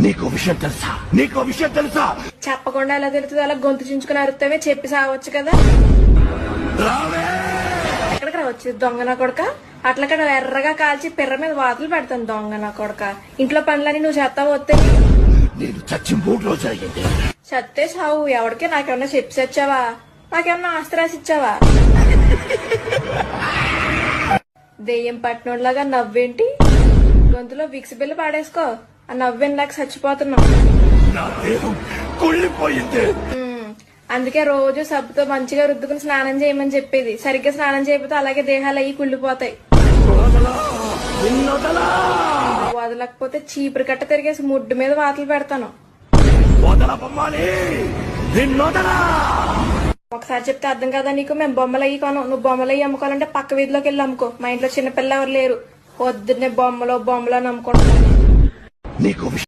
నీకు విషయం తెలుసా? నీకు విషయం తెలుసా? చెప్పకుండా ఎలా తెలుస్తుంది? అలా గొంతు చించుకుని అరుతావే, చెప్పి సావచ్చు కదా. ఎక్కడికి రావచ్చు దొంగ నా కొడక? అట్లక్కడ ఎర్రగా కాల్చి పిర్ర మీద వాతలు పెడతాను దొంగ నా కొడక. ఇంట్లో పనులని నువ్వు చేస్తావు వస్తే నేను చచ్చి 3 రోజులు అయ్యింది. చత్తే సావు. ఎవడికి నాకేమన్నా చెప్పి చచ్చావా? నాకేమన్నా ఆస్తి రాసి ఇచ్చావా? దెయ్యం పట్టినోడ్లాగా నవ్వేంటి? గొంతులో విక్స్ బిల్లు పాడేసుకో. ఆ నవ్వేంటి నాకు చచ్చిపోతున్నావు. నా దేహం కుళ్ళిపోయింది. అందుకే రోజు సబ్బుతో మంచిగా రుద్దుకుని స్నానం చేయమని చెప్పేది. సరిగ్గా స్నానం చేయకపోతే అలాగే దేహాలు అయ్యి కుళ్ళిపోతాయి. వదలకపోతే చీపురు కట్ట తిరిగేసి ముడ్డు మీద వాతలు పెడతాను. ఒకసారి చెప్తే అర్థం కదా నీకు? మేము బొమ్మలు అయ్యి కొను. నువ్వు బొమ్మలు అయ్యి అమ్ముకోవాలంటే పక్క వీధిలోకి వెళ్ళి అమ్ముకో. మా ఇంట్లో చిన్నపిల్ల ఎవరు లేరు. పొద్దున్నే బొమ్మలో అని అమ్ముకుంటాను.